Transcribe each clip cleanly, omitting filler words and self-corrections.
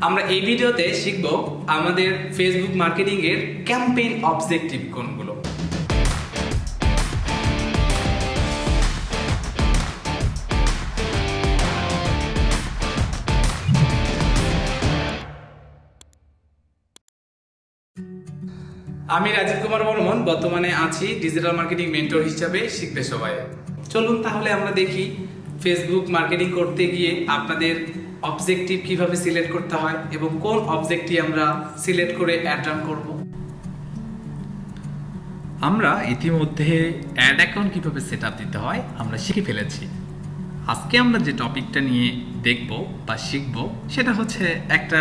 আমরা এই ভিডিওতে শিখব আমাদের ফেসবুক মার্কেটিং এর ক্যাম্পেইন অবজেক্টিভ কোনগুলো। আমি রাজীব কুমার বর্মন, বর্তমানে আছি ডিজিটাল মার্কেটিং মেন্টর হিসেবে। শিখবে সবাই। চলুন তাহলে আমরা দেখি ফেসবুক মার্কেটিং করতে গিয়ে আপনাদের অবজেক্টিভ কিভাবে সিলেক্ট করতে হয় এবং কোন অবজেক্টিভ আমরা সিলেক্ট করে অ্যাড রান করব। আমরা ইতিমধ্যে অ্যাড অ্যাকাউন্ট কিভাবে সেট আপ দিতে হয় আমরা শিখে ফেলেছি। আজকে আমরা যে টপিকটা নিয়ে দেখব বা শিখব সেটা হচ্ছে একটা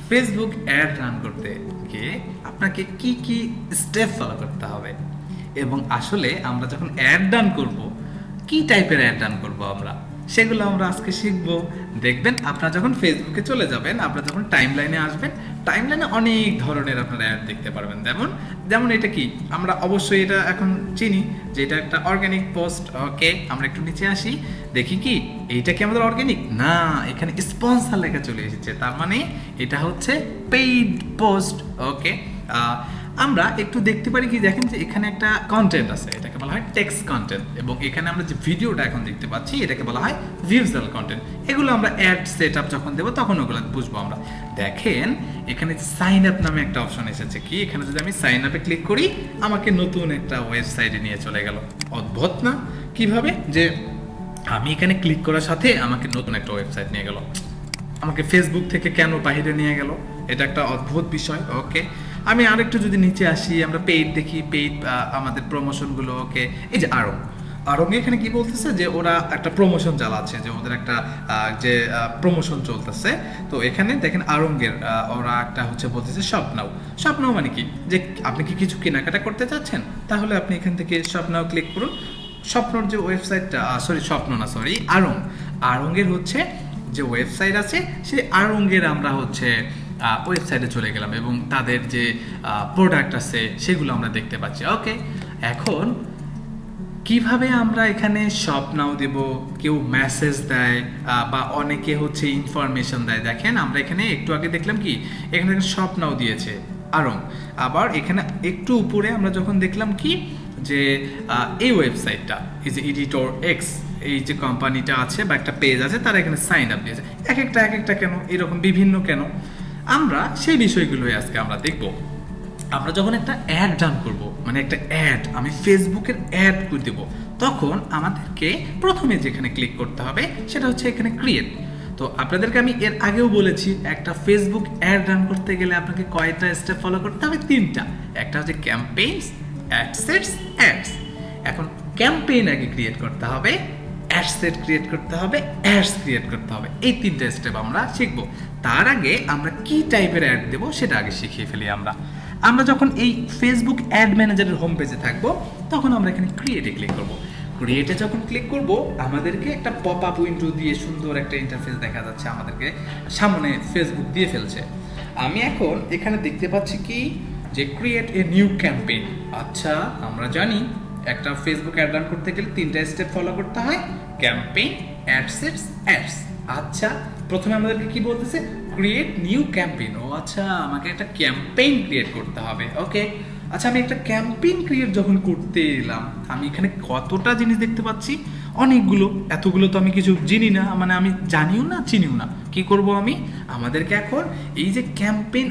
ফেসবুক অ্যাড রান করতে গিয়ে আপনাকে কি কি স্টেপ ফলো করতে হবে এবং আসলে আমরা যখন অ্যাড রান করব কি টাইপের অ্যাড রান করব আমরা সেগুলো আমরা আজকে শিখব। দেখবেন আপনারা যখন ফেসবুকে চলে যাবেন, আপনারা যখন টাইমলাইনে আসবেন, টাইমলাইনে অনেক ধরনের আপনারা অ্যাড দেখতে পারবেন। যেমন এটা কি, আমরা অবশ্যই এটা এখন চিনি যে এটা একটা অর্গানিক পোস্ট। ওকে, আমরা একটু নিচে আসি, দেখি কি এইটা কি আমাদের অর্গানিক না, এখানে স্পন্সর লেখা চলে এসেছে, তার মানে এটা হচ্ছে পেইড পোস্ট। ওকে, আমরা একটু দেখতে পারি কি, দেখেন যে এখানে একটা কন্টেন্ট আছে, এটাকে বলা হয় টেক্সট কন্টেন্ট, এবং এখানে আমরা যে ভিডিওটা এখন দেখতে পাচ্ছি এটাকে বলা হয় ভিজুয়াল কন্টেন্ট। এগুলো আমরা অ্যাড সেট আপ যখন দেবো তখন ওগুলো বুঝবো আমরা। দেখেন এখানে সাইন আপ নামে একটা অপশন এসেছে, কি এখানে যদি আমি সাইন আপে ক্লিক করি আমাকে নতুন একটা ওয়েবসাইটে নিয়ে চলে গেল। অদ্ভুত না কিভাবে, যে আমি এখানে ক্লিক করার সাথে আমাকে নতুন একটা ওয়েবসাইট নিয়ে গেল, আমাকে ফেসবুক থেকে কেন বাইরে নিয়ে গেল, এটা একটা অদ্ভুত বিষয়। ওকে, আমি আরেকটু যদি নিচে আসি, আমরা পেইড দেখি, পেইড আমাদের প্রমোশনগুলো। ওকে, এই যে আরং এখানে কি বলতেছে যে ওরা একটা প্রমোশন চালাচ্ছে, যে ওদের একটা যে প্রমোশন চলতেছে। তো এখানে দেখেন আরঙ্গের ওরা একটা হচ্ছে বলতেছে শপ নাও মানে কি, যে আপনি কি কিছু কেনাকাটা করতে চাচ্ছেন তাহলে আপনি এখান থেকে শপ নাও ক্লিক করুন। স্বপ্নর যে ওয়েবসাইটটা, আরঙ্গের হচ্ছে যে ওয়েবসাইট আছে, সেই আরঙ্গের আমরা হচ্ছে ওয়েবসাইটে চলে গেলাম এবং তাদের যে প্রোডাক্ট আছে সেগুলো আমরা দেখতে পাচ্ছি। ওকে, এখন কিভাবে আমরা এখানে শপ নাও দেব, কেউ মেসেজ দেয় বা অনেকে হচ্ছে ইনফরমেশন দেয়। দেখেন আমরা এখানে একটু আগে দেখলাম কি, এখানে শপ নাও দিয়েছে আরং। আবার এখানে একটু উপরে আমরা যখন দেখলাম কি, যে এই ওয়েবসাইটটা, এই যে এডিটর এক্স, এই যে কোম্পানিটা আছে বা একটা পেজ আছে, তারা এখানে সাইন আপ দিয়েছে। এক একটা কেন এরকম বিভিন্ন কেন, আমরা সেই বিষয়গুলোই আজকে আমরা দেখব। আমরা যখন একটা অ্যাড রান করব, মানে একটা অ্যাড আমি ফেসবুকের অ্যাড করে দেব, তখন আমাদেরকে প্রথমে যেখানে ক্লিক করতে হবে সেটা হচ্ছে এখানে ক্রিয়েট। তো আপনাদেরকে আমি এর আগেও বলেছি, একটা ফেসবুক অ্যাড রান করতে গেলে আপনাকে কয়টা স্টেপ ফলো করতে হবে? 3টা। একটা হচ্ছে ক্যাম্পেইনস, অ্যাডসেটস, অ্যাডস। এখন ক্যাম্পেইন আগে ক্রিয়েট করতে হবে, অ্যাডসেট ক্রিয়েট করতে হবে, অ্যাডস ক্রিয়েট করতে হবে। এই 3টা স্টেপ আমরা শিখবো। তার আগে আমরা কি টাইপের অ্যাড দেবো সেটা আগে শিখিয়ে ফেলি। আমরা যখন এই ফেসবুক অ্যাড ম্যানেজারের হোম পেজে থাকবো তখন আমরা এখানে ক্রিয়েটে ক্লিক করব। ক্রিয়েটে যখন ক্লিক করব আমাদেরকে একটা পপ আপ উইন্ডো দিয়ে সুন্দর একটা ইন্টারফেস দেখা যাচ্ছে, আমাদেরকে সামনে ফেসবুক দিয়ে ফেলছে। আমি এখন এখানে দেখতে পাচ্ছি কি, যে ক্রিয়েট এ নিউ ক্যাম্পেইন। আচ্ছা, আমরা জানি একটা ফেসবুক অ্যাড রান করতে গেলে 3টা স্টেপ ফলো করতে হয়, ক্যাম্পেইন, অ্যাডসেটস, অ্যাডস। আচ্ছা, প্রথমে আমাদেরকে কি বলতেছে, ক্রিয়েট নিউ ক্যাম্পেইন। ও আচ্ছা, আমাকে একটা ক্যাম্পেইন ক্রিয়েট করতে হবে। ওকে, আচ্ছা, আমি একটা ক্যাম্পেইন ক্রিয়েট যখন করতে এলাম, আমি এখানে কতটা জিনিস দেখতে পাচ্ছি, অনেকগুলো। এতগুলো তো আমি কিছু চিনি না, মানে আমি জানিও না চিনিও না। কি করব আমি, আমাদেরকে এখন এই যে ক্যাম্পেইন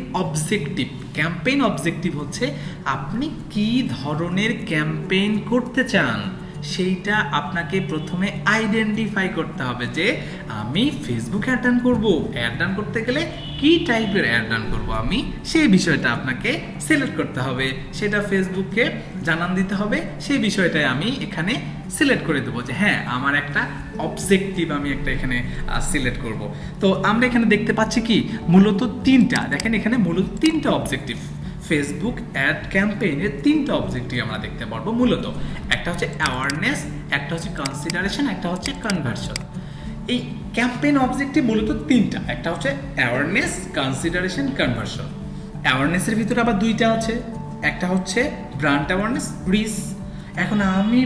অবজেক্টিভ হচ্ছে আপনি কি ধরনের ক্যাম্পেইন করতে চান সেইটা আপনাকে প্রথমে আইডেন্টিফাই করতে হবে, যে আমি ফেসবুক অ্যাড রান করবো। অ্যাড রান করতে গেলে কি টাইপের অ্যাড রান করবো আমি, সেই বিষয়টা আপনাকে সিলেক্ট করতে হবে, সেটা ফেসবুককে জানান দিতে হবে। সেই বিষয়টাই আমি এখানে সিলেক্ট করে দেবো, যে হ্যাঁ আমার একটা অবজেক্টিভ আমি একটা এখানে সিলেক্ট করব। তো আমরা এখানে দেখতে পাচ্ছি কি, মূলত 3টা, দেখেন এখানে মূলত 3টা অবজেক্টিভ। ফেসবুক অ্যাড ক্যাম্পেইনের 3টা অবজেক্টিভ আমরা দেখতে পারবো মূলত। একটা হচ্ছে অ্যাওয়ারনেস, একটা হচ্ছে কনসিডারেশন, একটা হচ্ছে কনভার্সন। এই ক্যাম্পেইন অবজেক্টিভ মূলত 3টা, একটা হচ্ছে অ্যাওয়ারনেস, কনসিডারেশন, কনভার্সন। অ্যাওয়ারনেসের ভিতরে আবার 2টা আছে, একটা হচ্ছে ব্র্যান্ড অ্যাওয়ারনেস, রিচ। এখন আমি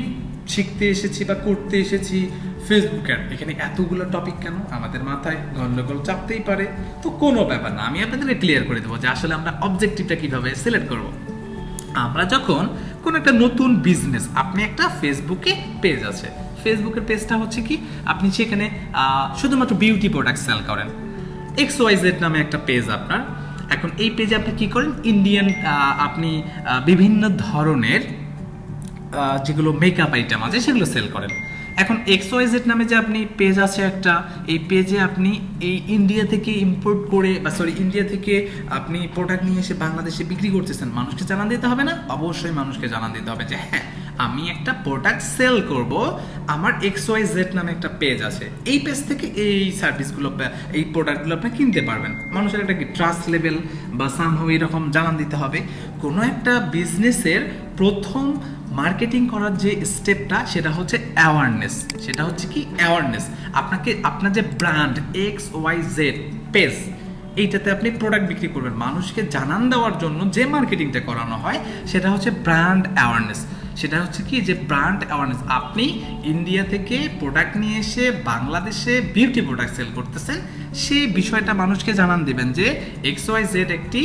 শিখতে এসেছি বা করতে এসেছি ফেসবুকের, এখানে এতগুলো টপিক কেন? আমাদের মাথায় গন্ডগোল চাপতেই পারে। তো কোনো ব্যাপার না, আমি আপনাদেরকে ক্লিয়ার করে দেবো যে আসলে আমরা অবজেক্টিভটা কিভাবে সিলেক্ট করব। আমরা যখন কোন একটা নতুন বিজনেস, আপনি একটা ফেসবুকে পেজ আছে, ফেসবুকের পেজটা হচ্ছে কি, আপনি সেখানে শুধুমাত্র বিউটি প্রোডাক্ট সেল করেন, XYZ নামে একটা পেজ আপনার। এখন এই পেজে আপনি কি করেন, ইন্ডিয়ান আপনি বিভিন্ন ধরনের যেগুলো মেকআপ আইটেম আছে সেগুলো সেল করেন। এখন XYZ নামে যে আপনি পেজ আছে একটা, এই পেজে আপনি এই ইন্ডিয়া থেকে ইম্পোর্ট করে ইন্ডিয়া থেকে আপনি প্রোডাক্ট নিয়ে এসে বাংলাদেশে বিক্রি করতেছেন, মানুষকে জানান দিতে হবে না? অবশ্যই মানুষকে জানান দিতে হবে যে হ্যাঁ, আমি একটা প্রোডাক্ট সেল করব, আমার XYZ নামে একটা পেজ আছে, এই পেজ থেকে এই সার্ভিসগুলো, এই প্রোডাক্টগুলো আপনি কিনতে পারবেন। মানুষের একটা কি ট্রাস্ট লেভেল বা সামহাউ এরকম জানান দিতে হবে। কোনো একটা বিজনেসের প্রথম মার্কেটিং করার যে স্টেপটা, সেটা হচ্ছে অ্যাওয়ারনেস। সেটা হচ্ছে কি অ্যাওয়ারনেস। আপনার যে ব্র্যান্ড XYZ পেজ, এইটাতে আপনি প্রোডাক্ট বিক্রি করবেন, মানুষকে জানান দেওয়ার জন্য যে মার্কেটিংটা করানো হয় সেটা হচ্ছে ব্র্যান্ড অ্যাওয়ারনেস। সেটা হচ্ছে কি যে ব্র্যান্ড অ্যাওয়ারনেস, আপনি ইন্ডিয়া থেকে প্রোডাক্ট নিয়ে এসে বাংলাদেশে বিউটি প্রোডাক্ট সেল করতেছেন, সেই বিষয়টা মানুষকে জানান দিবেন যে XYZ একটি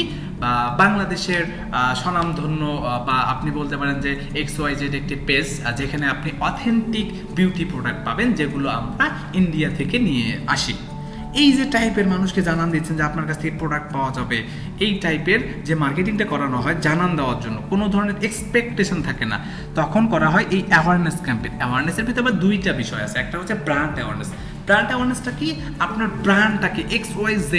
বাংলাদেশের স্বনামধন্য, বা আপনি বলতে পারেন যে XYZ একটি পেজ যেখানে আপনি অথেন্টিক বিউটি প্রোডাক্ট পাবেন, যেগুলো আমরা ইন্ডিয়া থেকে নিয়ে আসি। এই যে টাইপের মানুষকে জানান দিচ্ছেন যে আপনার কাছ থেকে প্রোডাক্ট পাওয়া যাবে, এই টাইপের যে মার্কেটিংটা করানো হয় জানান দেওয়ার জন্য, কোনো ধরনের এক্সপেকটেশন থাকে না, তখন করা হয় এই অ্যাওয়ারনেস ক্যাম্পেইন। অ্যাওয়ারনেসের ভিতরে আবার দুইটা বিষয় আছে, একটা হচ্ছে ব্র্যান্ড অ্যাওয়ারনেস। ব্র্যান্ড অ্যাওয়ারনেসটা কি, আপনার ব্র্যান্ডটাকে XYZ,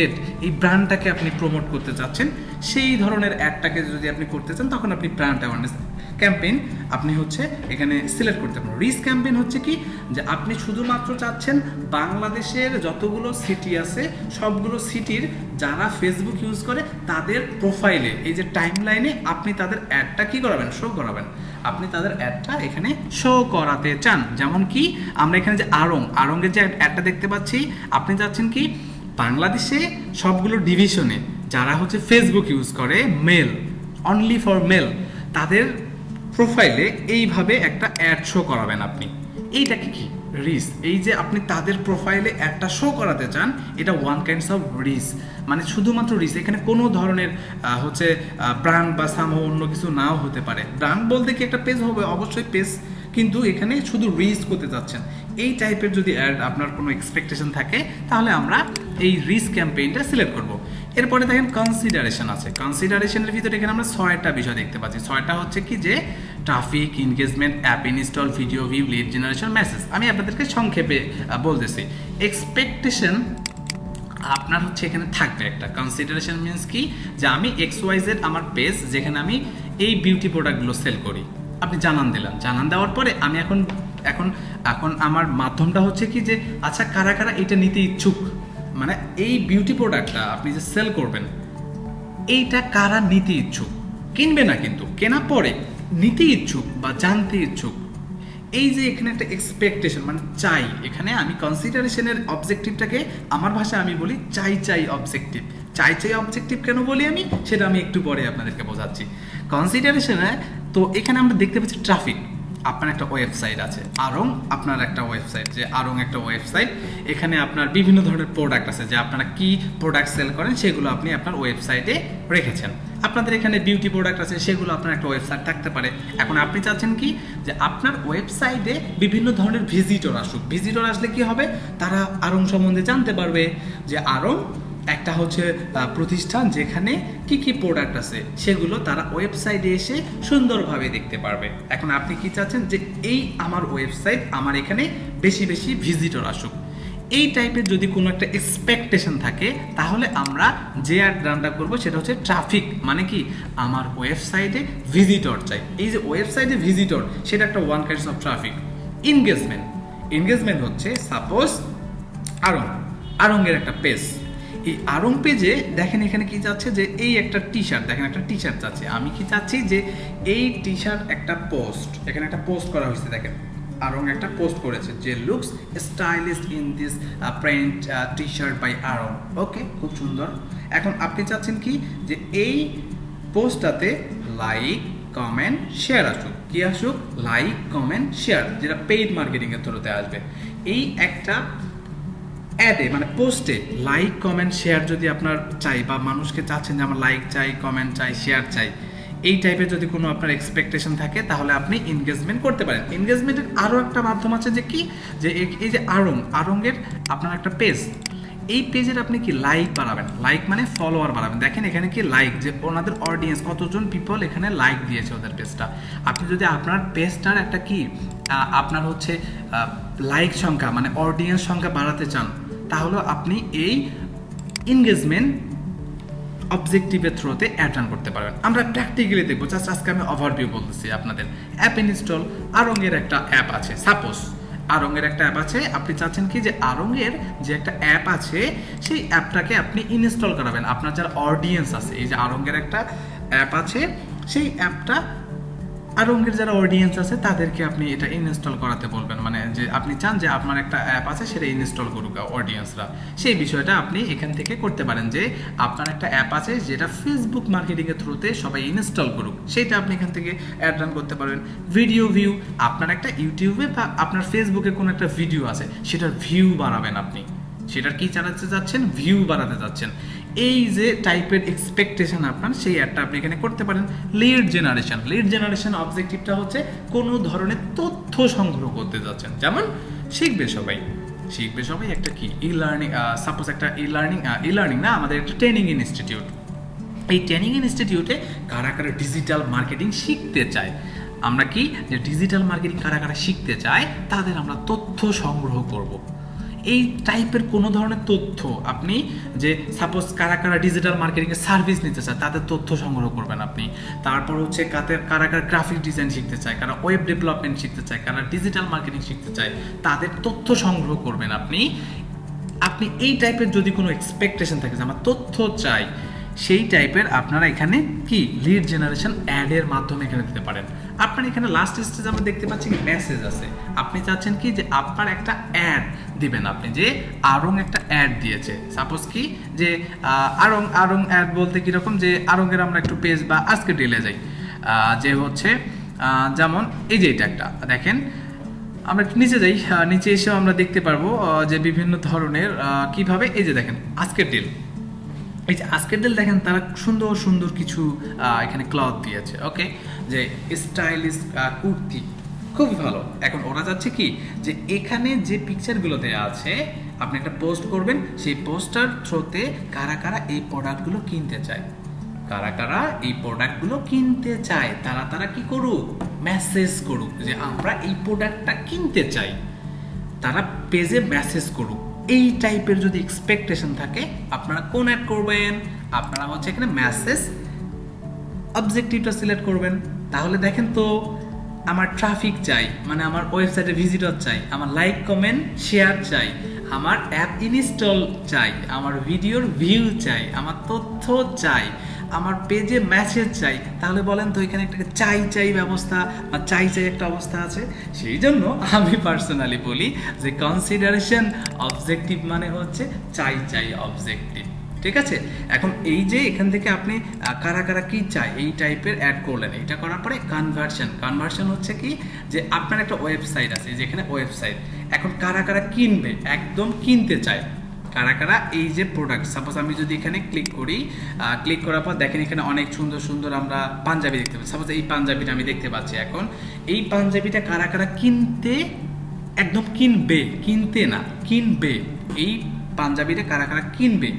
এই ব্র্যান্ডটাকে আপনি প্রমোট করতে চাচ্ছেন, সেই ধরনের অ্যাডটাকে যদি আপনি করতে চান, তখন আপনি ব্র্যান্ড অ্যাওয়ারনেস ক্যাম্পেইন আপনি হচ্ছে এখানে সিলেক্ট করতে পারেন। রিচ ক্যাম্পেইন হচ্ছে কি, যে আপনি শুধুমাত্র চাচ্ছেন বাংলাদেশের যতগুলো সিটি আছে সবগুলো সিটির যারা ফেসবুক ইউজ করে তাদের প্রোফাইলে, এই যে টাইম লাইনে আপনি তাদের অ্যাডটা কি করাবেন, শো করাবেন। আপনি তাদের অ্যাডটা এখানে শো করাতে চান। যেমন কি আমরা এখানে যে আড়ংয়ের যে অ্যাডটা দেখতে পাচ্ছি, আপনি চাচ্ছেন কি বাংলাদেশে সবগুলো ডিভিশনে যারা হচ্ছে ফেসবুক ইউজ করে, মেল, অনলি ফর মেল, তাদের প্রোফাইলে এইভাবে একটা অ্যাড শো করাবেন আপনি। এইটাকে কি রিচ, এই যে আপনি তাদের প্রোফাইলে একটা শো করাতে চান, এটা ওয়ান কাইন্ডস অফ রিচ, মানে শুধুমাত্র রিচ। এখানে কোনো ধরনের হচ্ছে ব্র্যান্ড বা সামহাউ অন্য কিছু নাও হতে পারে। ব্র্যান্ড বলতে কি একটা পেজ হবে, অবশ্যই পেজ, কিন্তু এখানে শুধু রিচ করতে যাচ্ছেন। এই টাইপের যদি অ্যাড আপনার কোনো এক্সপেকটেশন থাকে, তাহলে আমরা এই রিচ ক্যাম্পেইনটা সিলেক্ট করব। এরপরে দেখেন কনসিডারেশন আছে। কনসিডারেশনের ভিতরে এখানে আমরা 6টা বিষয় দেখতে পাচ্ছি। 6টা হচ্ছে কি যে traffic, engagement, app install, video view, lead generation, message. আমি আপনাদেরকে সংক্ষেপে বলতেছি। এক্সপেকটেশন আপনার হচ্ছে এখানে থাকবে একটা। কনসিডারেশন মিনস কি, যে আমি XYZ আমার পেজ, যেখানে আমি এই বিউটি প্রোডাক্টগুলো সেল করি, আপনি জানান দিলাম। জানান দেওয়ার পরে আমি এখন আমার মাধ্যমটা হচ্ছে কি যে আচ্ছা কারা কারা এটা নিতে ইচ্ছুক, মানে এই বিউটি প্রোডাক্টটা আপনি যে সেল করবেন এইটা কারা নিতে ইচ্ছুক, কিনবে না কিন্তু কেনা পরে, নিতে ইচ্ছুক বা জানতে ইচ্ছুক। এই যে এখানে একটা এক্সপেকটেশন, মানে চাই। এখানে আমি কনসিডারেশনের অবজেক্টিভটাকে আমার ভাষায় আমি বলি চাই অবজেক্টিভ। চাই অবজেক্টিভ কেন বলি আমি, সেটা আমি একটু পরে আপনাদেরকে বোঝাচ্ছি। কনসিডারেশনে তো এখানে আমরা দেখতে পাচ্ছি ট্রাফিক। আপনার একটা ওয়েবসাইট আছে আপনার একটা ওয়েবসাইট, যে একটা ওয়েবসাইট, এখানে আপনার বিভিন্ন ধরনের প্রোডাক্ট আছে, যে আপনারা কি প্রোডাক্ট সেল করেন সেগুলো আপনি আপনার ওয়েবসাইটে রেখেছেন। আপনাদের এখানে বিউটি প্রোডাক্ট আছে, সেগুলো আপনার একটা ওয়েবসাইট থাকতে পারে। এখন আপনি চাচ্ছেন কি যে আপনার ওয়েবসাইটে বিভিন্ন ধরনের ভিজিটর আসুক। ভিজিটর আসলে কি হবে, তারা আড়ং সম্বন্ধে জানতে পারবে, যে আড়ং একটা হচ্ছে প্রতিষ্ঠান যেখানে কি কি প্রোডাক্ট আছে সেগুলো তারা ওয়েবসাইটে এসে সুন্দরভাবে দেখতে পারবে। এখন আপনি কি চাচ্ছেন, যে এই আমার ওয়েবসাইট, আমার এখানে বেশি বেশি ভিজিটর আসুক। এই টাইপের যদি কোনো একটা এক্সপেকটেশন থাকে, তাহলে আমরা যে অ্যাড রানটা করবো সেটা হচ্ছে ট্রাফিক, মানে কি আমার ওয়েবসাইটে ভিজিটর চাই। এই যে ওয়েবসাইটে ভিজিটর, সেটা একটা one kinds of traffic. Engagement হচ্ছে সাপোজ আড়ংয়ের একটা পেজ। এই আড়ং পেজে দেখেন এখানে কি যাচ্ছে, যে এই একটা টি শার্ট, দেখেন একটা টি শার্ট যাচ্ছে। আমি কি চাচ্ছি, যে এই টি শার্ট একটা পোস্ট, এখানে একটা পোস্ট করা হয়েছে, দেখেন আড়ং একটা পোস্ট করেছে, যে looks stylish in this print T shirt by আড়ং। ওকে, খুব সুন্দর। এখন আপনি চাচ্ছেন কি, যে এই পোস্টটাতে লাইক, কমেন্ট, শেয়ার আসুক। কি আসুক, লাইক কমেন্ট শেয়ার, যেটা পেইড মার্কেটিং এর থ্রুতে আসবে। এই একটা অ্যাডে মানে পোস্টে লাইক কমেন্ট শেয়ার যদি আপনার চাই, বা মানুষকে চাচ্ছেন যে আমার লাইক চাই, কমেন্ট চাই, শেয়ার চাই, এই টাইপের যদি কোনো আপনার এক্সপেকটেশন থাকে, তাহলে আপনি এনগেজমেন্ট করতে পারেন। এনগেজমেন্টের আরও একটা মাধ্যম আছে যে কি, যে এই যে আড়ংয়ের আপনার একটা পেজ, এই পেজের আপনি কি লাইক বাড়াবেন, লাইক মানে ফলোয়ার বাড়াবেন। দেখেন এখানে কি লাইক, যে ওনাদের অডিয়েন্স কতজন পিপল এখানে লাইক দিয়েছে ওদের পেজটা। আপনি যদি আপনার পেজটার একটা কি আপনার হচ্ছে লাইক সংখ্যা মানে অডিয়েন্স সংখ্যা বাড়াতে চান, তাহলে আপনি এই এনগেজমেন্ট অবজেক্টিভের থ্রুতে অ্যাড রান করতে পারবেন। আমরা প্র্যাকটিক্যালি দেখবো, জাস্ট আজকে আমি ওভারভিউ বলতেছি আপনাদের। অ্যাপ ইনস্টল, আড়ংয়ের একটা অ্যাপ আছে, সাপোজ আড়ংয়ের একটা অ্যাপ আছে, আপনি চাচ্ছেন কি যে আড়ংয়ের যে একটা অ্যাপ আছে সেই অ্যাপটাকে আপনি ইনস্টল করাবেন। আপনার যারা অডিয়েন্স আছে, এই যে আড়ংয়ের একটা অ্যাপ আছে, সেই অ্যাপটা আড়ংয়ের যারা অডিয়েন্স আছে তাদেরকে আপনি এটা ইনস্টল করাতে বলবেন। মানে যে আপনি চান যে আপনার একটা অ্যাপ আছে সেটা ইনস্টল করুক অডিয়েন্সরা, সেই বিষয়টা আপনি এখান থেকে করতে পারেন। যে আপনার একটা অ্যাপ আছে যেটা ফেসবুক মার্কেটিংয়ের থ্রুতে সবাই ইনস্টল করুক, সেটা আপনি এখান থেকে অ্যাড রান করতে পারবেন। ভিডিও ভিউ, আপনার একটা ইউটিউবে বা আপনার ফেসবুকে কোনো একটা ভিডিও আছে, সেটার ভিউ বাড়াবেন আপনি, সেটার কি চালাতে যাচ্ছেন, ভিউ বাড়াতে যাচ্ছেন। এই যে টাইপের এক্সপেকটেশন আপনার, সেই অ্যাডটা আপনি এখানে করতে পারেন। লিড জেনারেশন অবজেক্টিভটা হচ্ছে কোনো ধরনের তথ্য সংগ্রহ করতে যাচ্ছেন, যেমন শিখবে সবাই একটা কি ই লার্নিং, সাপোজ একটা ই লার্নিং না, আমাদের একটা ট্রেনিং ইনস্টিটিউট। এই ট্রেনিং ইনস্টিটিউটে কারা ডিজিটাল মার্কেটিং শিখতে চায়, আমরা কি যে ডিজিটাল মার্কেটিং কারা শিখতে চায় তাদের আমরা তথ্য সংগ্রহ করব। এই টাইপের কোনো ধরনের তথ্য আপনি, যে সাপোজ কারা ডিজিটাল মার্কেটিংয়ের সার্ভিস নিতে চায় তাদের তথ্য সংগ্রহ করবেন আপনি। তারপর হচ্ছে কারা গ্রাফিক ডিজাইন শিখতে চায়, কারা ওয়েব ডেভেলপমেন্ট শিখতে চায়, কারা ডিজিটাল মার্কেটিং শিখতে চায়, তাদের তথ্য সংগ্রহ করবেন আপনি। এই টাইপের যদি কোনো এক্সপেকটেশন থাকে যে আমার তথ্য চাই, সেই টাইপের আপনারা এখানে কি লিড জেনারেশন অ্যাডের মাধ্যমে এখানে দিতে পারেন। আপনার এখানে লাস্ট স্টেজে আমরা দেখতে পাচ্ছি কি মেসেজ আছে, আপনি চাচ্ছেন কি যে আপনার একটা অ্যাড দিবেন, আপনি যে আড়ং একটা অ্যাড দিয়েছে, সাপোজ কি যে আড়ং অ্যাড বলতে কিরকম, যে আড়ংয়ের আমরা একটু পেজ বা আজকে ডিলে যাই, যে হচ্ছে যেমন এই যে এটা একটা দেখেন, আমরা একটু নিচে যাই, নিচে এসেও আমরা দেখতে পারবো যে বিভিন্ন ধরনের কিভাবে, এই যে দেখেন আজকের ডিল, এই যে আজকের ডিল দেখেন, তারা সুন্দর কিছু এখানে ক্লথ দিয়েছে, ওকে, যে স্টাইলিশ কুর্তি, খুবই ভালো। এখন ওরা যাচ্ছে কি যে এখানে যে পিকচারগুলো দেওয়া আছে আপনি একটা পোস্ট করবেন, সেই পোস্টার থ্রুতে কারা এই প্রোডাক্টগুলো কিনতে চায়, তারা কি করুক, মেসেজ করুক যে আমরা এই প্রোডাক্টটা কিনতে চাই, তারা পেজে মেসেজ করুক। এই টাইপের যদি এক্সপেকটেশন থাকে, আপনারা কোন অ্যাড করবেন, আপনারা হচ্ছে এখানে মেসেজ অবজেক্টিভটা সিলেক্ট করবেন। তাহলে দেখেন তো, আমার ট্রাফিক চাই, মানে আমার ওয়েবসাইটে ভিজিটর চাই, আমার লাইক কমেন্ট শেয়ার চাই, আমার অ্যাপ ইনস্টল চাই, আমার ভিডিওর ভিউ চাই, আমার তথ্য চাই, আমার পেজে মেসেজ চাই, তাহলে বলেন তো এখানে একটা চাই ব্যবস্থা বা চাই একটা অবস্থা আছে। সেই জন্য আমি পার্সোনালি বলি যে কনসিডারেশন অবজেক্টিভ মানে হচ্ছে চাই অবজেক্টিভ, ঠিক আছে। এখন এই যে এখান থেকে আপনি কারা কি চায় এই টাইপের অ্যাড করলেন, এইটা করার পরে কনভার্সন হচ্ছে কি যে আপনার একটা ওয়েবসাইট আছে, যেখানে ওয়েবসাইট, এখন কারা কিনবে, একদম কিনতে চায়, কারা এই যে প্রোডাক্ট, সাপোজ আমি যদি এখানে ক্লিক করি, ক্লিক করার পর দেখেন এখানে অনেক সুন্দর আমরা পাঞ্জাবি দেখতে পাচ্ছি, সাপোজ এই পাঞ্জাবিটা আমি দেখতে পাচ্ছি। এখন এই পাঞ্জাবিটা কারা কিনতে, একদম কিনবে, এই পাঞ্জাবিটা কারা কিনবে,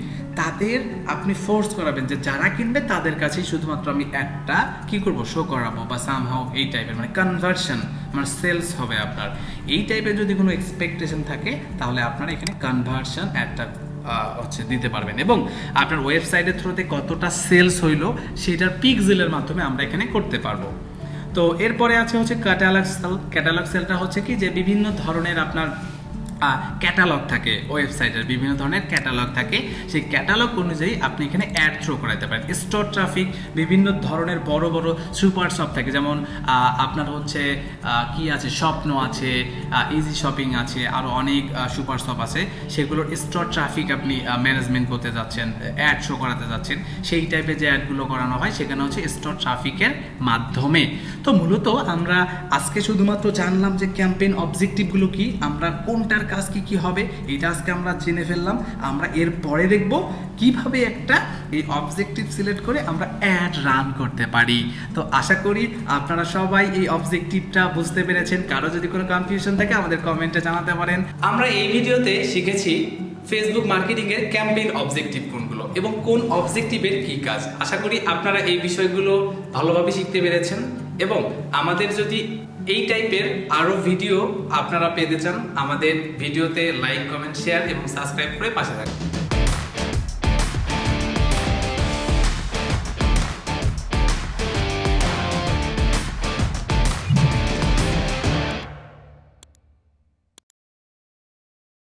তাদের আপনি ফোর্স করাবেন যে যারা কিনবে তাদের কাছেই শুধুমাত্র আমি অ্যাডটা কি করব, শো করাবো, বা সামহাও এই টাইপের, মানে কনভার্সন, মানে সেলস হবে আপনার। এই টাইপের যদি কোনো এক্সপেকটেশন থাকে, তাহলে আপনারা এখানে কনভার্সন অ্যাডটা হচ্ছে দিতে পারবেন, এবং আপনার ওয়েবসাইটের থ্রুতে কতটা সেলস হইলো সেটার পিক্সেলের মাধ্যমে আমরা এখানে করতে পারবো। তো এরপরে আছে হচ্ছে ক্যাটালগ সেলটা হচ্ছে কি যে বিভিন্ন ধরনের আপনার ক্যাটালগ থাকে, ওয়েবসাইটের বিভিন্ন ধরনের ক্যাটালগ থাকে, সেই ক্যাটালগ অনুযায়ী আপনি এখানে অ্যাড থ্রো করাতে পারেন। স্টোর ট্রাফিক, বিভিন্ন ধরনের বড় বড় সুপার শপ থাকে, যেমন আপনার হচ্ছে কি আছে, স্বপ্ন আছে, ইজি শপিং আছে, আরও অনেক সুপার শপ আছে, সেগুলোর স্টোর ট্রাফিক আপনি ম্যানেজমেন্ট করতে যাচ্ছেন, অ্যাড শো করাতে যাচ্ছেন, সেই টাইপের যে অ্যাডগুলো করানো হয় সেখানে হচ্ছে স্টোর ট্রাফিকের মাধ্যমে। তো মূলত আমরা আজকে শুধুমাত্র জানলাম যে ক্যাম্পেইন অবজেক্টিভগুলো কি, আমরা কোনটার কাজ কি কি হবে এটা আজকে আমরা জেনে ফেললাম। আমরা এর পরে দেখব কিভাবে একটা এই অবজেক্টিভ সিলেক্ট করে আমরা অ্যাড রান করতে পারি। তো আশা করি আপনারা সবাই এই অবজেক্টিভটা বুঝতে পেরেছেন। কারো যদি কোনো কনফিউশন থাকে আমাদের কমেন্টে জানাতে পারেন। আমরা এই ভিডিওতে শিখেছি ফেসবুক মার্কেটিং এর ক্যাম্পেইন অবজেক্টিভ কোনগুলো এবং কোন অবজেক্টিভের কি কাজ। আশা করি আপনারা এই বিষয়গুলো ভালোভাবে শিখতে পেরেছেন, এবং আমাদের যদি এই টাইপের আরো ভিডিও আপনারা পেতে চান, আমাদের ভিডিওতে লাইক, কমেন্ট, শেয়ার এবং সাবস্ক্রাইব করে পাশে থাকুন।